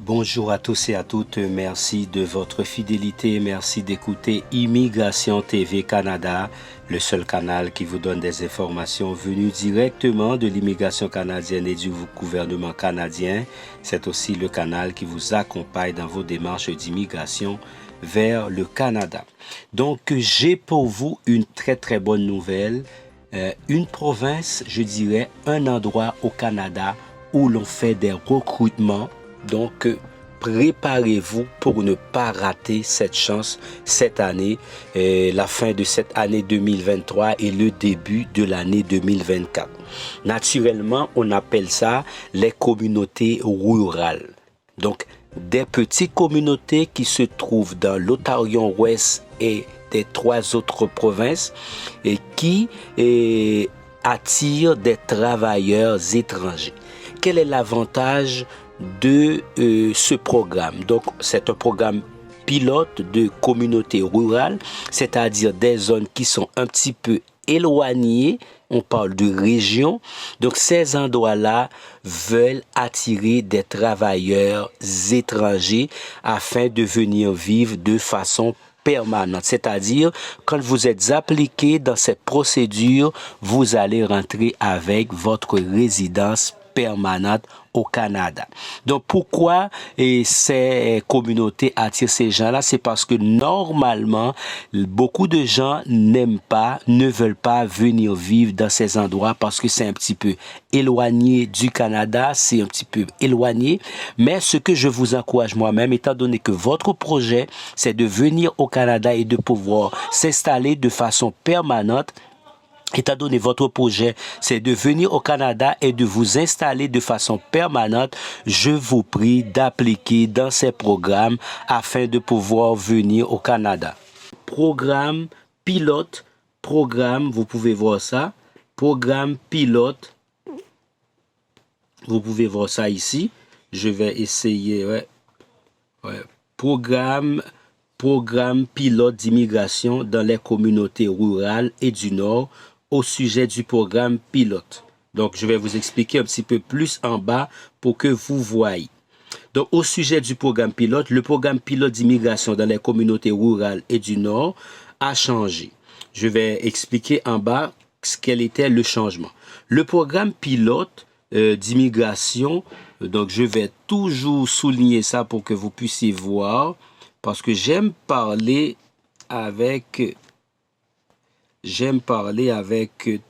Bonjour à tous et à toutes, merci de votre fidélité, merci d'écouter Immigration TV Canada, le seul canal qui vous donne des informations venues directement de l'immigration canadienne et du gouvernement canadien. C'est aussi le canal qui vous accompagne dans vos démarches d'immigration vers le Canada. Donc j'ai pour vous une très bonne nouvelle, une province, je dirais un endroit au Canada où l'on fait des recrutements. Donc, préparez-vous pour ne pas rater cette chance cette année, la fin de cette année 2023 et le début de l'année 2024. Naturellement, on appelle ça les communautés rurales. Donc, des petites communautés qui se trouvent dans l'Ontario-Ouest et des 3 autres provinces et qui attirent des travailleurs étrangers. Quel est l'avantage de ce programme? Donc, c'est un programme pilote de communautés rurales, c'est-à-dire des zones qui sont un petit peu éloignées. On parle de régions. Donc, ces endroits-là veulent attirer des travailleurs étrangers afin de venir vivre de façon permanente. C'est-à-dire, quand vous êtes appliqué dans cette procédure, vous allez rentrer avec votre résidence permanente au Canada. Donc, pourquoi ces communautés attirent ces gens-là? C'est parce que normalement, beaucoup de gens ne veulent pas venir vivre dans ces endroits parce que c'est un petit peu éloigné du Canada, c'est un petit peu éloigné. Mais ce que je vous encourage moi-même, étant donné que votre projet, c'est de venir au Canada et de pouvoir s'installer de façon permanente, étant donné votre projet, c'est de venir au Canada et de vous installer de façon permanente, je vous prie d'appliquer dans ces programmes afin de pouvoir venir au Canada. Programme pilote, vous pouvez voir ça, programme pilote, vous pouvez voir ça ici. Je vais essayer, programme pilote d'immigration dans les communautés rurales et du Nord, au sujet du programme pilote. Donc, je vais vous expliquer un petit peu plus en bas pour que vous voyez. Donc, au sujet du programme pilote, le programme pilote d'immigration dans les communautés rurales et du Nord a changé. Je vais expliquer en bas quel était le changement. Le programme pilote d'immigration, donc je vais toujours souligner ça pour que vous puissiez voir, parce que j'aime parler avec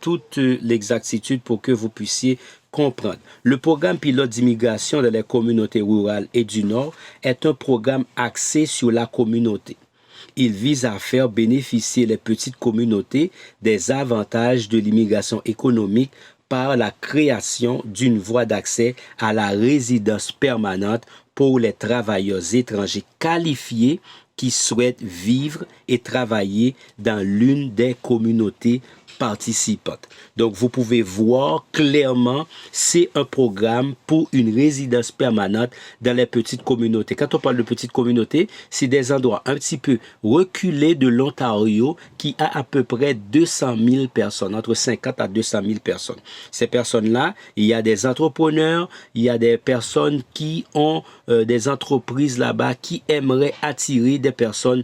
toute l'exactitude pour que vous puissiez comprendre. Le programme pilote d'immigration dans les communautés rurales et du Nord est un programme axé sur la communauté. Il vise à faire bénéficier les petites communautés des avantages de l'immigration économique par la création d'une voie d'accès à la résidence permanente pour les travailleurs étrangers qualifiés qui souhaitent vivre et travailler dans l'une des communautés participantes. Donc, vous pouvez voir clairement, c'est un programme pour une résidence permanente dans les petites communautés. Quand on parle de petites communautés, c'est des endroits un petit peu reculés de l'Ontario qui a à peu près 200 000 personnes, entre 50 à 200 000 personnes. Ces personnes-là, il y a des entrepreneurs, il y a des personnes qui ont des entreprises là-bas qui aimeraient attirer des personnes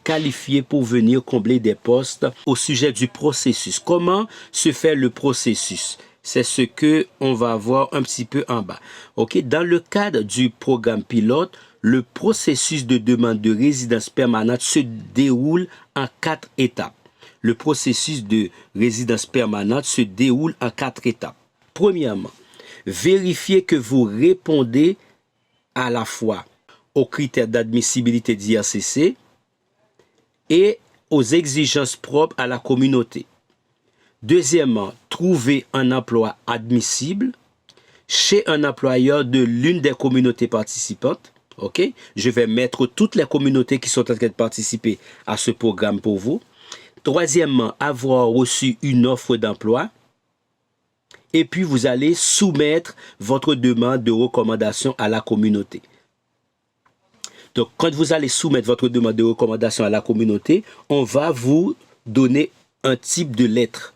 qualifiés pour venir combler des postes. Au sujet du processus, comment se fait le processus? C'est ce que on va voir un petit peu en bas. Ok, dans le cadre du programme pilote, le processus de demande de résidence permanente se déroule en 4 étapes. Le processus de résidence permanente se déroule en 4 étapes. Premièrement, vérifiez que vous répondez à la fois aux critères d'admissibilité d'IRCC et aux exigences propres à la communauté. Deuxièmement, trouver un emploi admissible chez un employeur de l'une des communautés participantes. Ok, je vais mettre toutes les communautés qui sont en train de participer à ce programme pour vous. Troisièmement, avoir reçu une offre d'emploi. Et puis, vous allez soumettre votre demande de recommandation à la communauté. Donc, quand vous allez soumettre votre demande de recommandation à la communauté, on va vous donner un type de lettre.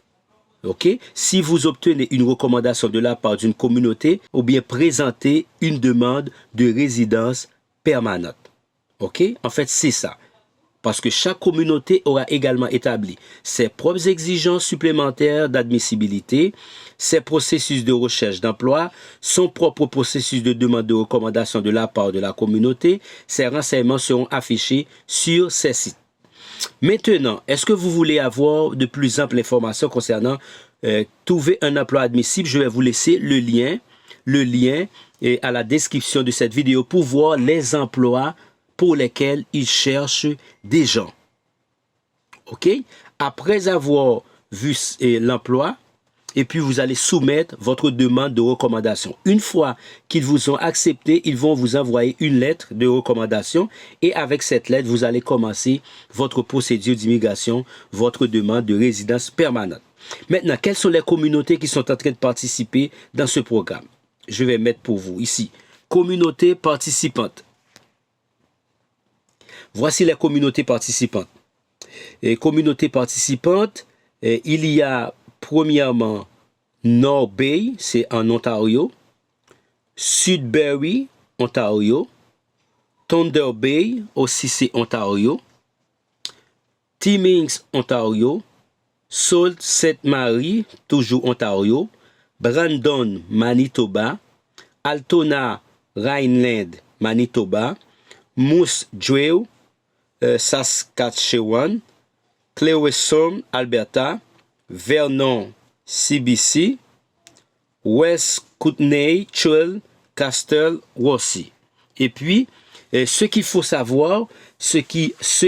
OK? Si vous obtenez une recommandation de la part d'une communauté, ou bien présentez une demande de résidence permanente. OK? En fait, c'est ça. Parce que chaque communauté aura également établi ses propres exigences supplémentaires d'admissibilité, ses processus de recherche d'emploi, son propre processus de demande de recommandation de la part de la communauté. Ces renseignements seront affichés sur ces sites. Maintenant, est-ce que vous voulez avoir de plus amples informations concernant trouver un emploi admissible? Je vais vous laisser le lien est à la description de cette vidéo pour voir les emplois pour lesquels ils cherchent des gens. OK? Après avoir vu l'emploi, et puis vous allez soumettre votre demande de recommandation. Une fois qu'ils vous ont accepté, ils vont vous envoyer une lettre de recommandation et avec cette lettre, vous allez commencer votre procédure d'immigration, votre demande de résidence permanente. Maintenant, quelles sont les communautés qui sont en train de participer dans ce programme? Je vais mettre pour vous ici, communautés participantes. Voici les communautés participantes. Et communautés participantes, il y a premièrement North Bay, c'est en Ontario, Sudbury, Ontario, Thunder Bay, aussi c'est Ontario, Timmins, Ontario, Sault Ste. Marie, toujours Ontario, Brandon, Manitoba, Altona, Rhineland, Manitoba, Moose Jaw, Saskatchewan, Clarisson, Alberta, Vernon, CBC, West Kootenay, Trail, Castle, Rossi. Et puis, ce qu'il faut savoir, ce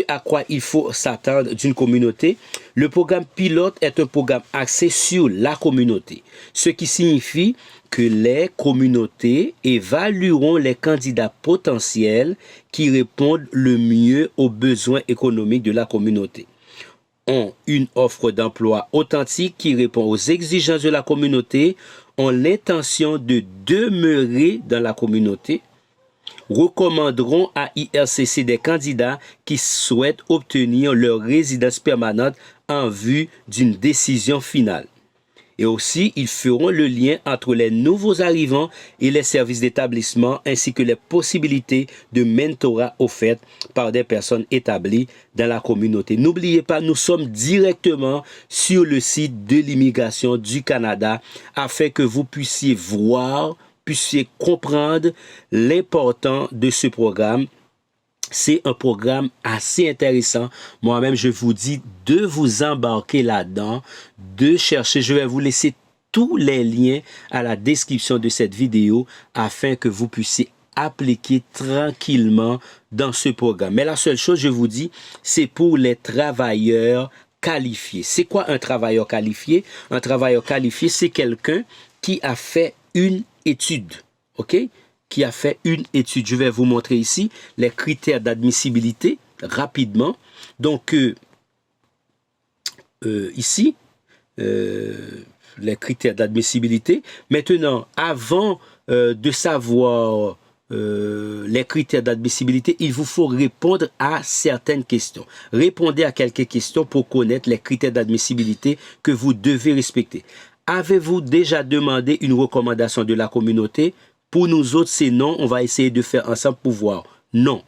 à quoi il faut s'attendre d'une communauté, le programme pilote est un programme axé sur la communauté, ce qui signifie que les communautés évalueront les candidats potentiels qui répondent le mieux aux besoins économiques de la communauté. Ont une offre d'emploi authentique qui répond aux exigences de la communauté, ont l'intention de demeurer dans la communauté, recommanderont à IRCC des candidats qui souhaitent obtenir leur résidence permanente en vue d'une décision finale. Et aussi, ils feront le lien entre les nouveaux arrivants et les services d'établissement ainsi que les possibilités de mentorat offertes par des personnes établies dans la communauté. N'oubliez pas, nous sommes directement sur le site de l'immigration du Canada afin que vous puissiez voir, puissiez comprendre l'importance de ce programme. C'est un programme assez intéressant. Moi-même, je vous dis de vous embarquer là-dedans, de chercher. Je vais vous laisser tous les liens à la description de cette vidéo afin que vous puissiez appliquer tranquillement dans ce programme. Mais la seule chose, je vous dis, c'est pour les travailleurs qualifiés. C'est quoi un travailleur qualifié? Un travailleur qualifié, c'est quelqu'un qui a fait une étude. OK? Qui a fait une étude. Je vais vous montrer ici les critères d'admissibilité rapidement. Donc, ici, les critères d'admissibilité. Maintenant, avant de savoir les critères d'admissibilité, il vous faut répondre à certaines questions. Répondez à quelques questions pour connaître les critères d'admissibilité que vous devez respecter. Avez-vous déjà demandé une recommandation de la communauté? Pour nous autres, c'est non. On va essayer de faire ensemble pour voir. Non.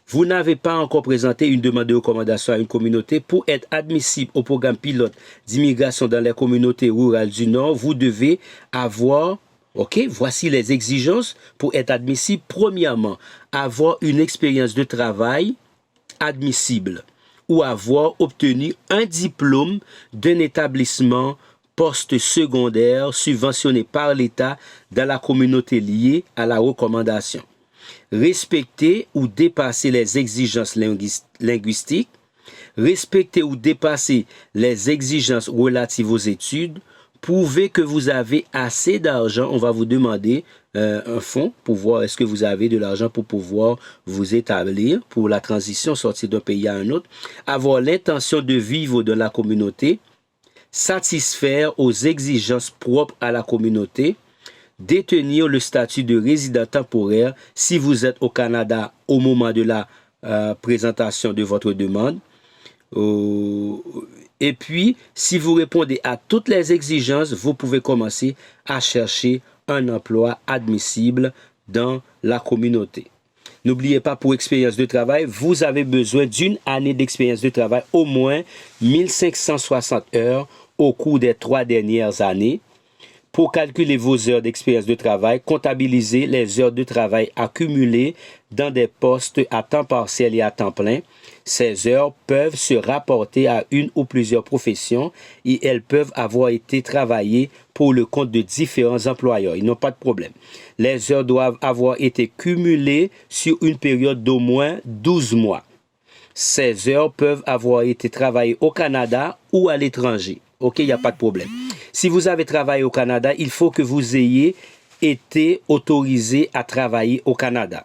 Vous n'avez pas encore présenté une demande de recommandation à une communauté. Pour être admissible au programme pilote d'immigration dans les communautés rurales du Nord, vous devez avoir, OK, voici les exigences pour être admissible. Premièrement, avoir une expérience de travail admissible ou avoir obtenu un diplôme d'un établissement post-secondaire subventionné par l'État dans la communauté liée à la recommandation. Respecter ou dépasser les exigences linguistiques, respecter ou dépasser les exigences relatives aux études, prouver que vous avez assez d'argent. On va vous demander un fonds pour voir est-ce que vous avez de l'argent pour pouvoir vous établir pour la transition, sortir d'un pays à un autre, avoir l'intention de vivre dans la communauté, satisfaire aux exigences propres à la communauté, détenir le statut de résident temporaire si vous êtes au Canada au moment de la présentation de votre demande, Et puis, si vous répondez à toutes les exigences, vous pouvez commencer à chercher un emploi admissible dans la communauté. N'oubliez pas, pour expérience de travail, vous avez besoin d'une année d'expérience de travail, au moins 1560 heures au cours des 3 dernières années. Pour calculer vos heures d'expérience de travail, comptabilisez les heures de travail accumulées dans des postes à temps partiel et à temps plein. Ces heures peuvent se rapporter à une ou plusieurs professions et elles peuvent avoir été travaillées pour le compte de différents employeurs. Ils n'ont pas de problème. Les heures doivent avoir été cumulées sur une période d'au moins 12 mois. Ces heures peuvent avoir été travaillées au Canada ou à l'étranger. OK, il n'y a pas de problème. Si vous avez travaillé au Canada, il faut que vous ayez été autorisé à travailler au Canada.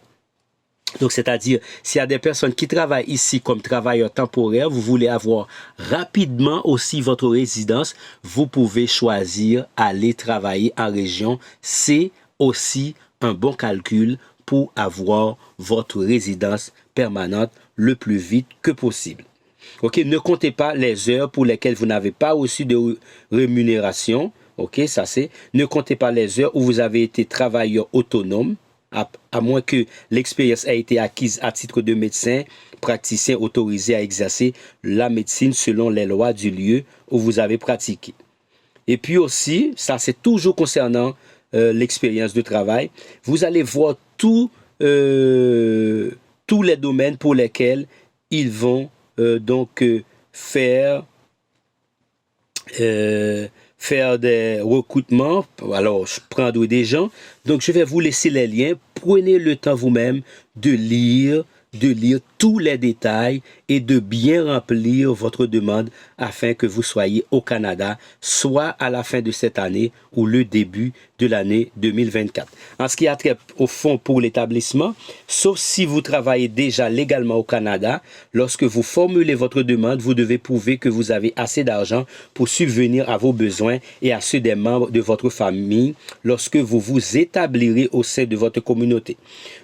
Donc, c'est-à-dire, s'il y a des personnes qui travaillent ici comme travailleurs temporaires, vous voulez avoir rapidement aussi votre résidence, vous pouvez choisir aller travailler en région. C'est aussi un bon calcul pour avoir votre résidence permanente le plus vite que possible. OK, ne comptez pas les heures pour lesquelles vous n'avez pas reçu de rémunération. OK, ça c'est. Ne comptez pas les heures où vous avez été travailleur autonome, à moins que l'expérience ait été acquise à titre de médecin, praticien autorisé à exercer la médecine selon les lois du lieu où vous avez pratiqué. Et puis aussi, ça c'est toujours concernant l'expérience de travail, vous allez voir tous les domaines pour lesquels ils vont faire des recrutements. Alors, prendre des gens. Donc, je vais vous laisser les liens. Prenez le temps vous-même de lire tous les détails et de bien remplir votre demande afin que vous soyez au Canada, soit à la fin de cette année ou le début de l'année 2024. En ce qui a trait au fond pour l'établissement, sauf si vous travaillez déjà légalement au Canada, lorsque vous formulez votre demande, vous devez prouver que vous avez assez d'argent pour subvenir à vos besoins et à ceux des membres de votre famille lorsque vous vous établirez au sein de votre communauté.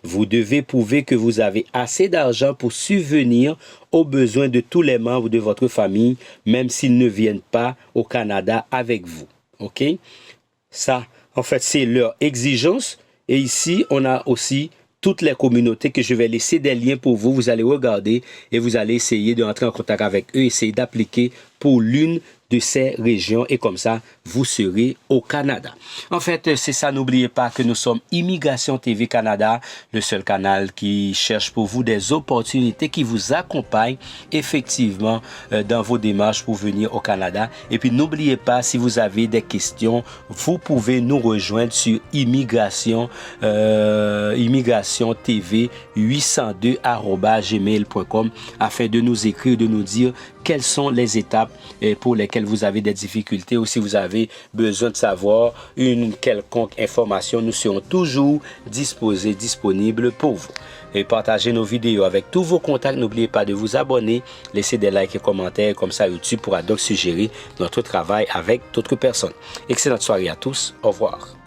Vous devez prouver que vous avez assez d'argent pour subvenir aux besoins de tous les membres de votre famille, même s'ils ne viennent pas au Canada avec vous. OK? Ça, en fait, c'est leur exigence. Et ici, on a aussi toutes les communautés que je vais laisser des liens pour vous. Vous allez regarder et vous allez essayer de rentrer en contact avec eux, essayer d'appliquer pour l'une de ces régions et comme ça, vous serez au Canada. En fait, c'est ça, n'oubliez pas que nous sommes Immigration TV Canada, le seul canal qui cherche pour vous des opportunités, qui vous accompagne effectivement dans vos démarches pour venir au Canada. Et puis, n'oubliez pas, si vous avez des questions, vous pouvez nous rejoindre sur Immigration TV 802@gmail.com afin de nous écrire, de nous dire quelles sont les étapes pour lesquelles vous avez des difficultés ou si vous avez besoin de savoir une quelconque information, nous serons toujours disponibles pour vous. Et partagez nos vidéos avec tous vos contacts. N'oubliez pas de vous abonner, laissez des likes et commentaires, comme ça YouTube pourra donc suggérer notre travail avec d'autres personnes. Excellente soirée à tous, au revoir.